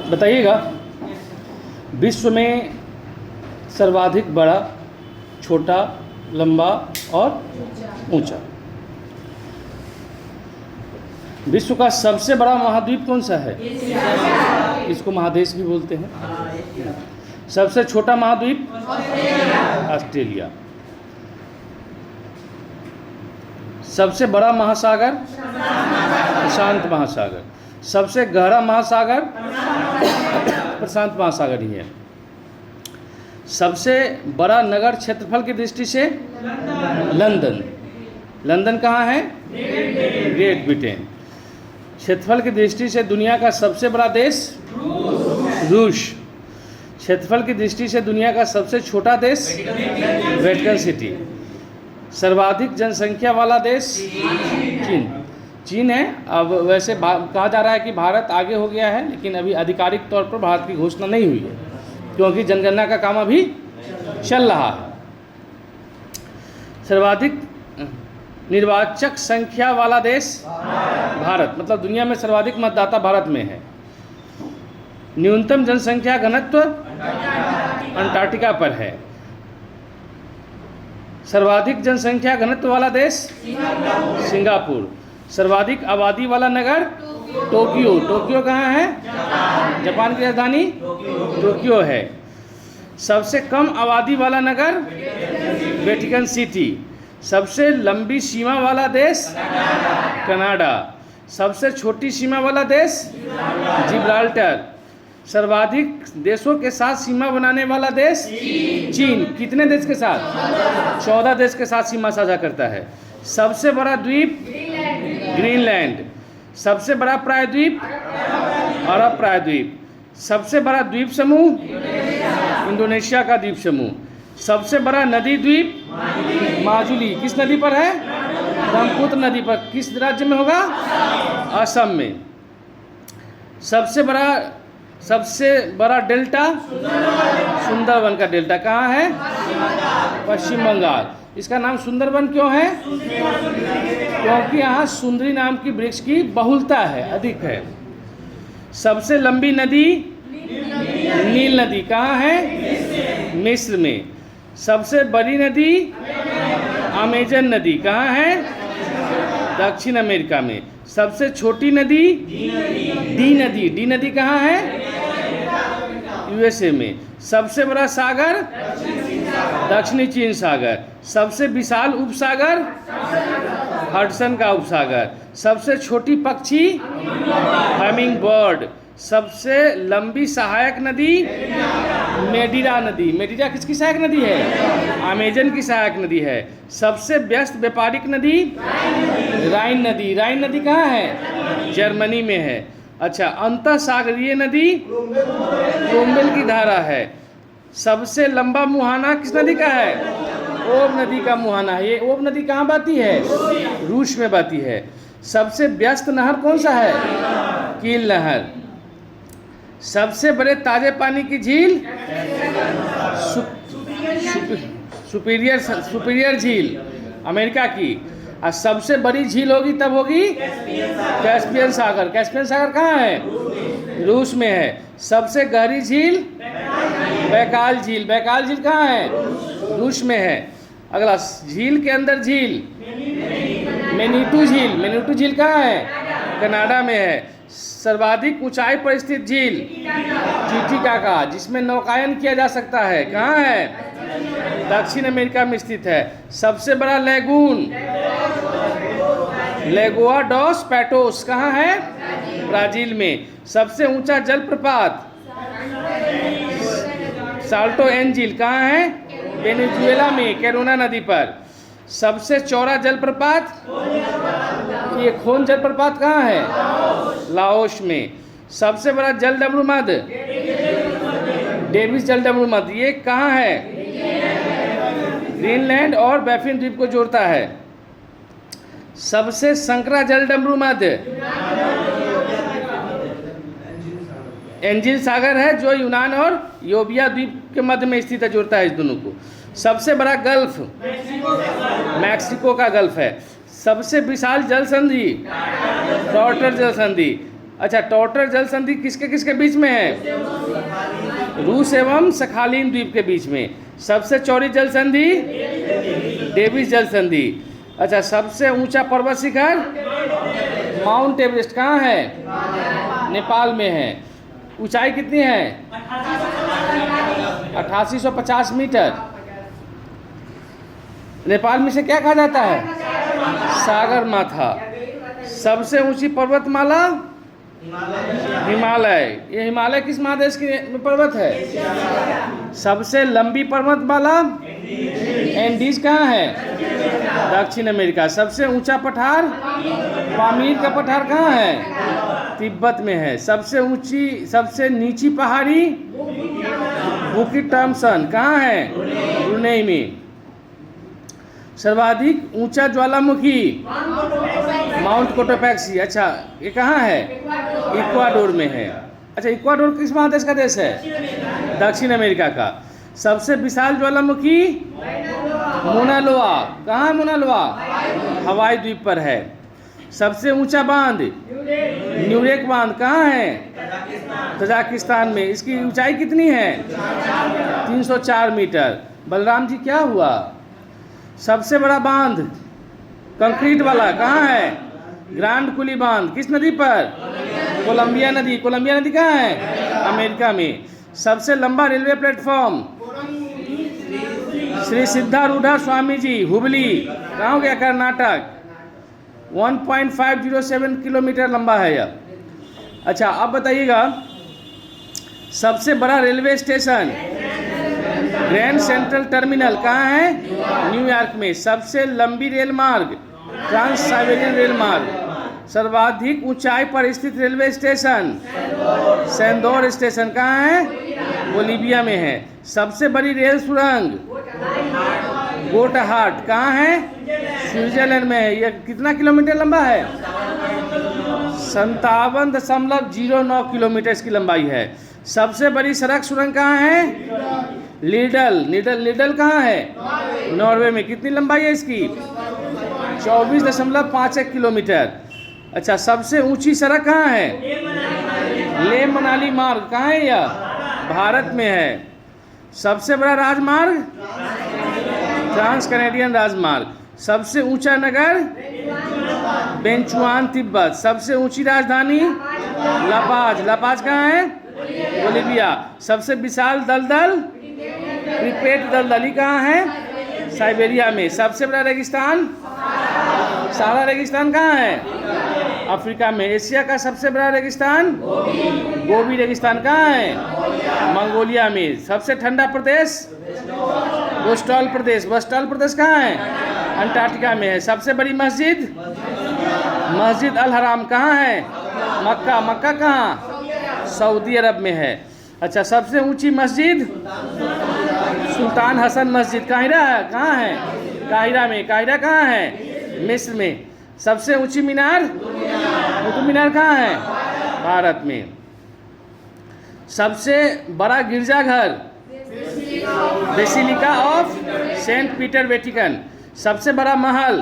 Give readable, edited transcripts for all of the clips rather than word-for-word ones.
बताइएगा, विश्व में सर्वाधिक बड़ा, छोटा, लंबा और ऊंचा। विश्व का सबसे बड़ा महाद्वीप कौन सा है? इसको महादेश भी बोलते हैं। सबसे छोटा महाद्वीप? ऑस्ट्रेलिया। सबसे बड़ा महासागर? प्रशांत महासागर। सबसे गहरा महासागर? प्रशांत महासागर ही है। सबसे बड़ा नगर क्षेत्रफल की दृष्टि से? लंदन। लंदन कहाँ है? Great Britain. क्षेत्रफल की दृष्टि से दुनिया का सबसे बड़ा देश? रूस। क्षेत्रफल की दृष्टि से दुनिया का सबसे छोटा देश? Vatican city. सर्वाधिक जनसंख्या वाला देश? चीन। चीन है। अब वैसे कहा जा रहा है कि भारत आगे हो गया है, लेकिन अभी आधिकारिक तौर पर भारत की घोषणा नहीं हुई है, क्योंकि जनगणना का काम अभी चल रहा है। सर्वाधिक निर्वाचक संख्या वाला देश? भारत। मतलब दुनिया में सर्वाधिक मतदाता भारत में है। न्यूनतम जनसंख्या घनत्व अंटार्कटिका पर है। सर्वाधिक जनसंख्या घनत्व वाला देश? सिंगापुर। सर्वाधिक आबादी वाला नगर? टोक्यो। टोक्यो कहाँ है? जापान की राजधानी टोक्यो है। सबसे कम आबादी वाला नगर? Vatican city. सबसे लंबी सीमा वाला देश? कनाडा। सबसे छोटी सीमा वाला देश? जिब्राल्टर। सर्वाधिक देशों के साथ सीमा बनाने वाला देश? चीन। कितने देश के साथ? 14 देश के साथ सीमा साझा करता है। सबसे बड़ा द्वीप? ग्रीनलैंड। सबसे बड़ा प्रायद्वीप? अरब प्रायद्वीप। सबसे बड़ा द्वीप समूह? इंडोनेशिया का द्वीप समूह। सबसे बड़ा नदी द्वीप? माजुली। किस नदी पर है? ब्रह्मपुत्र नदी पर। किस राज्य में होगा? असम में। सबसे बड़ा डेल्टा? सुंदरबन का डेल्टा कहाँ है? पश्चिम बंगाल। इसका नाम सुंदरबन क्यों है? क्योंकि यहाँ सुंदरी नाम की वृक्ष की बहुलता है, अधिक है। सबसे लंबी नदी? नील नदी। कहाँ है? मिस्र में। सबसे बड़ी नदी? अमेजन नदी। कहाँ है? दक्षिण अमेरिका में। सबसे छोटी नदी? डी नदी। डी नदी कहाँ है? यूएसए में। सबसे बड़ा सागर? दक्षिणी चीन सागर। सबसे विशाल उपसागर? हडसन का उपसागर। सबसे छोटी पक्षी? Humming bird. सबसे लंबी सहायक नदी? मेडिरा नदी। मेडिरा किसकी सहायक नदी है? अमेजन की सहायक नदी है। सबसे व्यस्त व्यापारिक नदी? राइन नदी। राइन नदी कहाँ है? जर्मनी में है। अच्छा, अंतःसागरीय नदी? क्रोम्बेल की धारा है। सबसे लंबा मुहाना किस नदी का है? ओब नदी का मुहाना है। ये ओब नदी कहाँ बहती है? रूस में बहती है। सबसे व्यस्त नहर कौन सा है? कील नहर। सबसे बड़े ताजे पानी की झील? सुपीरियर झील, अमेरिका की। और सबसे बड़ी झील होगी तब होगी कैस्पियन सागर। कैस्पियन सागर कहाँ है? रूस में है। सबसे गहरी झील? बैकाल झील। बैकाल झील कहाँ है? रूस में है। अगला, झील के अंदर झील? मेनीटू झील। मेनीटू झील कहाँ है? कनाडा में है। सर्वाधिक ऊंचाई पर स्थित झील? टीटीकाका, जिसमें नौकायन किया जा सकता है, कहाँ है? दक्षिण अमेरिका में स्थित है। सबसे बड़ा लैगून? लेगोआ डॉस पैटोस कहाँ है? ब्राजील में। सबसे ऊंचा जलप्रपात? साल्टो एन झील कहाँ है? वेनेजुएला में, कैरोना नदी पर। सबसे चौड़ा जलप्रपात? ये खोन जलप्रपात कहाँ है? लाओस में। सबसे बड़ा जलडमरू मध्य? डेविस जलडमरू मध्य। ये कहाँ है? ग्रीनलैंड और बैफिन द्वीप को जोड़ता है। सबसे संकरा जलडमरू मध्य? एंजिल सागर है, जो यूनान और योबिया द्वीप के मध्य में स्थित है, जोड़ता है इस दोनों को। सबसे बड़ा गल्फ? मैक्सिको का गल्फ है। सबसे विशाल जल संधि? फ्रॉटर जल संधि। अच्छा, टॉटर जल संधि किसके किसके बीच में है? रूस एवं सखालिन द्वीप के बीच में। सबसे चौड़ी जल संधि डेविस जल संधि। अच्छा, सबसे ऊंचा पर्वत शिखर माउंट एवरेस्ट कहाँ है? नेपाल में है। ऊंचाई कितनी है? 8850 मीटर। नेपाल में से क्या कहा जाता है? सागर माथा। सबसे ऊंची पर्वतमाला हिमालय। ये हिमालय किस महादेश की पर्वत है? सबसे लंबी पर्वतमाला एंडीज कहाँ है? दक्षिण अमेरिका। सबसे ऊंचा पठार पामीर का पठार कहाँ है? तिब्बत में है। सबसे नीची पहाड़ी बुकिट थॉम्सन कहाँ है? ब्रुनेई में। सर्वाधिक ऊंचा ज्वालामुखी माउंट कोटोपैक्सी। अच्छा, ये कहाँ है? इक्वाडोर में है। अच्छा, इक्वाडोर किस महादेश का देश है? दक्षिण अमेरिका का। सबसे विशाल ज्वालामुखी मोना लोआ कहाँ? मोना लोआ हवाई द्वीप पर है। सबसे ऊंचा बांध न्यूरेक बांध कहाँ है? तजाकिस्तान में। इसकी ऊंचाई कितनी है? 304 मीटर। बलराम जी क्या हुआ? सबसे बड़ा बांध कंक्रीट वाला कहाँ है? ग्रांड कुली बांध। किस नदी पर? कोलंबिया नदी। कोलंबिया नदी कहाँ है? अमेरिका में। सबसे लंबा रेलवे प्लेटफॉर्म श्री सिद्धारूढ़ा स्वामी जी हुबली कहाँ हो गया? कर्नाटक। 1.507 किलोमीटर लंबा है यह। अच्छा, अब बताइएगा सबसे बड़ा railway station grand central terminal कहाँ है? न्यूयॉर्क में। सबसे लंबी रेल मार्ग ट्रांस साइबेरियन रेल मार्ग। सर्वाधिक ऊंचाई पर स्थित रेलवे स्टेशन सेंदोर स्टेशन कहाँ है? बोलीविया में है। सबसे बड़ी रेल सुरंग गोटहार्ट कहाँ है? स्विट्जरलैंड में है। यह कितना किलोमीटर लंबा है? 57.09 किलोमीटर इसकी लंबाई है। सबसे बड़ी सड़क सुरंग कहाँ है? लीडल कहाँ है? नॉर्वे में। कितनी लंबाई है इसकी? 24.51 किलोमीटर। अच्छा, सबसे ऊंची सड़क कहाँ है? ले मनाली मार्ग कहाँ है? यह भारत में है। सबसे बड़ा राजमार्ग ट्रांस कैनेडियन राजमार्ग। सबसे ऊंचा नगर बेंचुआन तिब्बत। सबसे ऊंची राजधानी लापाज कहाँ है? बोलीविया। सबसे विशाल दलदल प्रीपेड दलदली कहाँ है? साइबेरिया में। सबसे बड़ा रेगिस्तान सहारा रेगिस्तान कहाँ है? अफ्रीका में। एशिया का सबसे बड़ा रेगिस्तान गोबी रेगिस्तान कहाँ है? मंगोलिया में। सबसे ठंडा प्रदेश वेस्टर्न प्रदेश कहाँ है? अंटार्कटिका में है। सबसे बड़ी मस्जिद अल हराम कहाँ है? मक्का कहाँ? सऊदी अरब में है। अच्छा, सबसे ऊंची मस्जिद सुल्तान हसन मस्जिद काहिरा कहाँ है? काहिरा में। काहिरा कहाँ है? मिस्र में। सबसे ऊंची मीनार कुतुब मीनार कहाँ है? भारत में। सबसे बड़ा गिरजाघर basilica of Saint Peter Vatican. सबसे बड़ा महल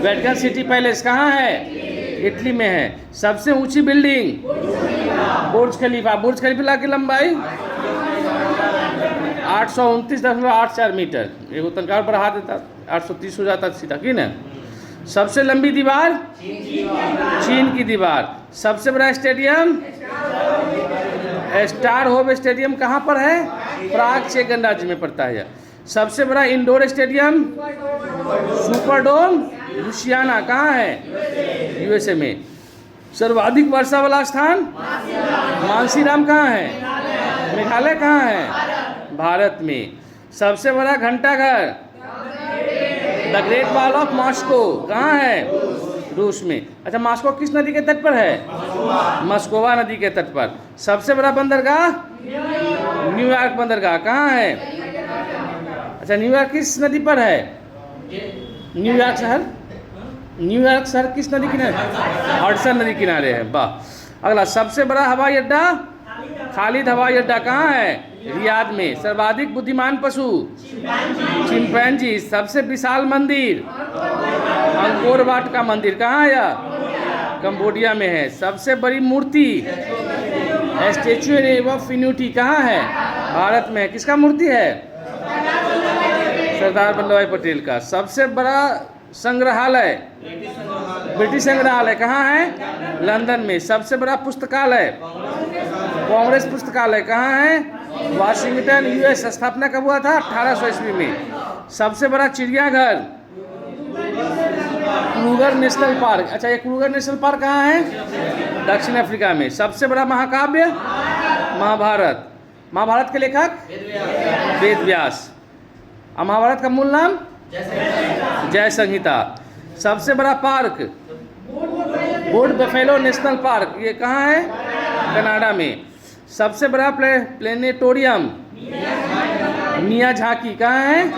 वेटिकन सिटी पैलेस कहाँ है? इटली में है। सबसे ऊंची बिल्डिंग बुर्ज खलीफा की लंबाई 829.84 मीटर। एगो तनकार बढ़ा देता 830 हो जाता सीधा की ना। सबसे लंबी दीवार चीन की दीवार। सबसे बड़ा स्टेडियम स्टार होप स्टेडियम कहाँ पर है? प्राग चेक गणराज्य में पड़ता है। सबसे बड़ा इंडोर स्टेडियम सुपरडोम लुसियाना कहाँ है? यूएसए में। सर्वाधिक वर्षा वाला स्थान मानसीराम कहाँ है? मेघालय कहाँ है? भारत में। सबसे बड़ा घंटाघर the Great Wall of Moscow कहाँ है? रूस में। अच्छा, मॉस्को किस नदी के तट पर है? मस्कोवा नदी के तट पर। सबसे बड़ा बंदरगाह न्यूयॉर्क बंदरगाह कहाँ है? अच्छा, न्यूयॉर्क किस नदी पर है? न्यूयॉर्क शहर किस नदी किनारे? हडसन नदी किनारे है। वाह। अगला, सबसे बड़ा हवाई अड्डा खालिद हवाई अड्डा कहाँ है? रियाद में। सर्वाधिक बुद्धिमान पशु चिंपैंजी। सबसे विशाल मंदिर अंकोर वाट का मंदिर कहाँ है? कंबोडिया में है। सबसे बड़ी मूर्ति स्टैच्यू ऑफ यूनिटी कहाँ है? भारत में है। किसका मूर्ति है? सरदार वल्लभ भाई पटेल का। सबसे बड़ा संग्रहालय ब्रिटिश संग्रहालय कहाँ है? लंदन में। सबसे बड़ा पुस्तकालय कांग्रेस पुस्तकालय कहाँ है? Washington US. स्थापना कब हुआ था? 1800 ईस्वी में। सबसे बड़ा चिड़ियाघर क्रूगर नेशनल पार्क। अच्छा, ये क्रूगर नेशनल पार्क कहाँ है? दक्षिण अफ्रीका में। सबसे बड़ा महाकाव्य महाभारत। महाभारत के लेखक वेद व्यास। और महाभारत का मूल नाम जय संहिता। सबसे बड़ा park board buffalo national park, ये कहाँ है? कनाडा में। सबसे बड़ा प्लेनेटोरियम मियाझाकी कहाँ है?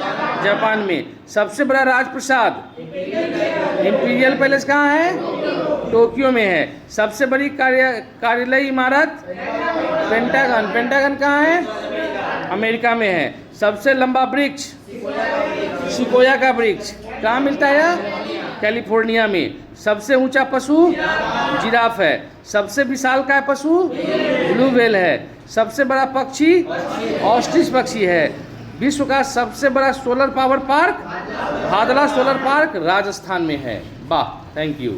जापान में। सबसे बड़ा राजप्रसाद इंपीरियल पैलेस कहाँ है? टोक्यो में है। सबसे बड़ी कार्यालय इमारत पेंटागन। पेंटागन कहाँ है? अमेरिका में है। सबसे लंबा वृक्ष सिकोया का वृक्ष कहाँ मिलता है? कैलिफोर्निया में। सबसे ऊंचा पशु जिराफ है। सबसे विशालकाय पशु ब्लू व्हेल है। सबसे बड़ा पक्षी ऑस्ट्रिच पक्षी है। विश्व का सबसे बड़ा solar power park Hadla solar park Rajasthan में है। वाह, थैंक यू।